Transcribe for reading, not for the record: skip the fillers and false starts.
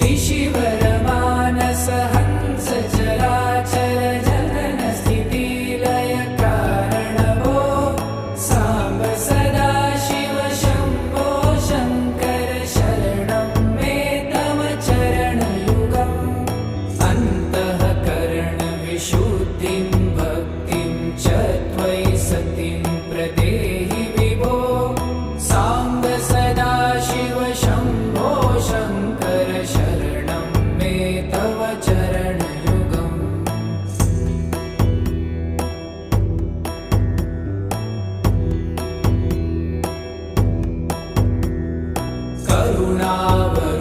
ऋषिवरमानस हंस चराचर जनन स्थिति लय कारणभो सांब सदा शिव शंभो शंकर शरणं मे तव चरणयुगम् अन्तःकरण विशुद्धिं भक्तिं च त्वयि सतिं प्रदेहि विभो सांब सदा शिव शंभो शंकर शरणं मे तव चरणयुगम् करुणावतार